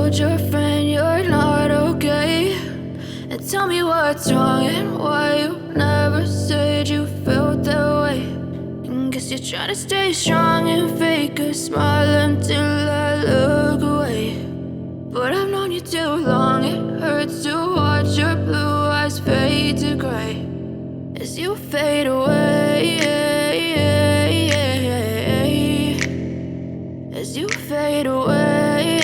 told your friend you're not okay? And tell me what's wrong and why you never said you felt that way. And guess you're trying to stay strong and fake a smile until I look away. But I've known you too long, it hurts to watch your blue eyes fade to gray as you fade away, as you fade away.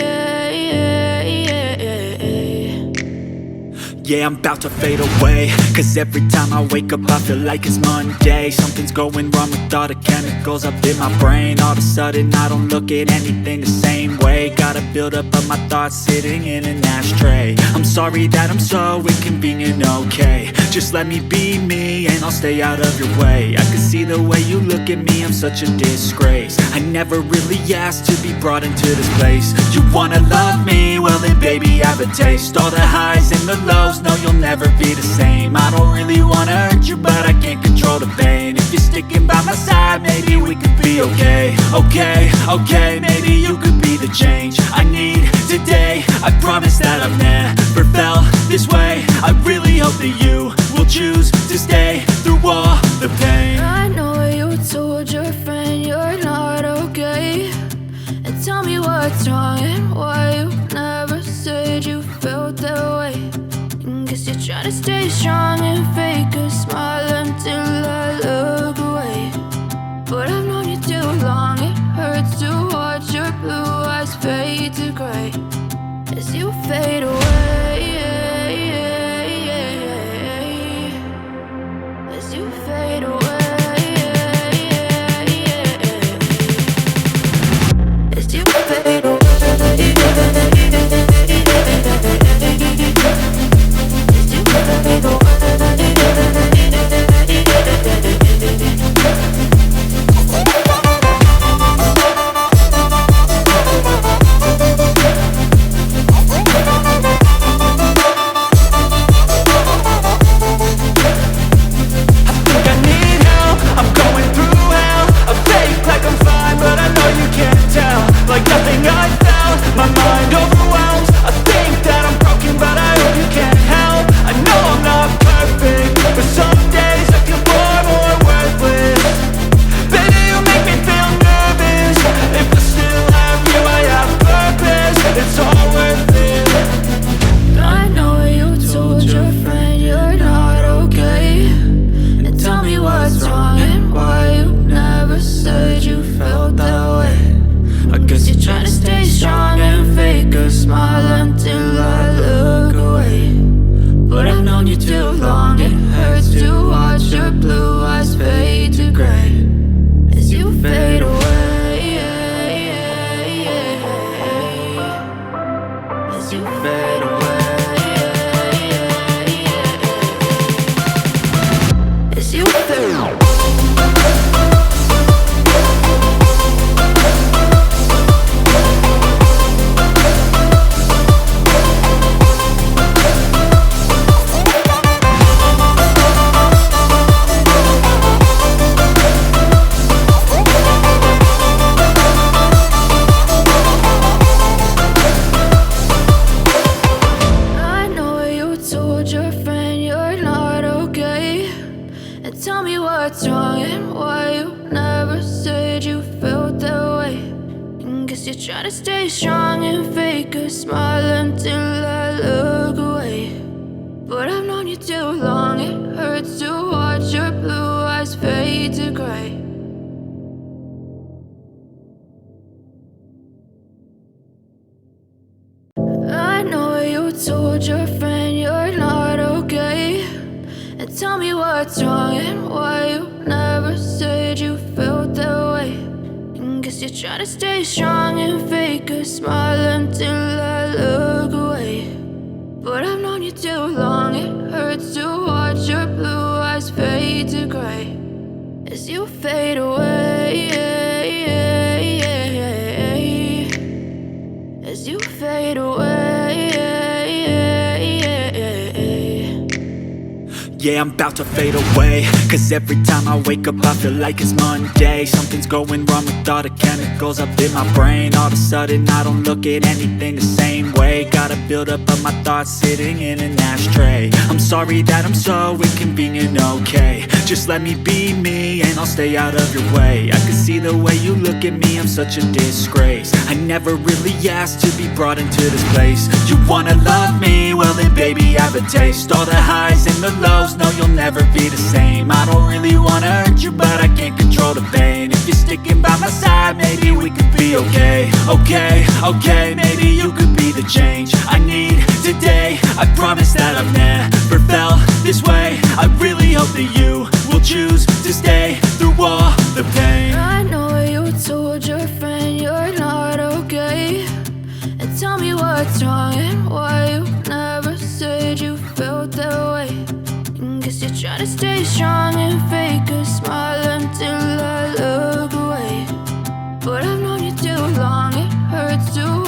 Yeah, I'm about to fade away, cause every time I wake up I feel like it's Monday. Something's going wrong with all the chemicals up in my brain. All of a sudden I don't look at anything the same way. Gotta build up of my thoughts sitting in an ashtray. I'm sorry that I'm so inconvenient, okay? Just let me be me and I'll stay out of your way. I can see the way you look at me, I'm such a disgrace. I never really asked to be brought into this place. You wanna love me? Well then baby I have a taste. All the highs and the lows, no you'll never be the same. I don't really wanna hurt you but I can't control the pain. If you're sticking by my side maybe we could be okay. Okay, maybe you could be the change I need today. I promise that I've never felt this way. I really hope that you will choose to stay through all the pain. I know you told your friend you're not okay. And tell me what's wrong and why you never said you felt that way. And guess you're trying to stay strong and fake a smile until I look away. But I've known you too long, it hurts to watch your blue eyes fade to gray as you fade away, as you fade away, as you fade away. Try to stay strong and fake a smile until I look away. But I've known you too long, it hurts to watch your blue eyes fade to gray. I know you told your friend you're not okay. And tell me what's wrong and why you never said you felt that way. Guess you're trying to stay strong and fake a smile until I look away. But I've known you too long, it hurts to watch your blue eyes fade to gray as you fade away, as you fade away. Yeah, I'm about to fade away, cause every time I wake up I feel like it's Monday. Something's going wrong with all the chemicals up in my brain. All of a sudden I don't look at anything the same way. Got a buildup of my thoughts sitting in an ashtray. I'm sorry that I'm so inconvenient, okay. Just let me be me and I'll stay out of your way. I can see the way you look at me, I'm such a disgrace. I never really asked to be brought into this place. You wanna love me? Well then baby, have a taste. All the highs and the lows, no, you'll never be the same. I don't really wanna hurt you, but I can't control the pain. If you're sticking by my side, maybe we could be okay. Okay, maybe you could be the change I need today. I promise that I've never felt this way. I really hope that you will choose to stay through all the pain. I know you told your friend you're not okay, and tell me what's wrong and why you never said you felt that way. Guess you're trying to stay strong and fake a smile until I look away. But I've known you too long, it hurts to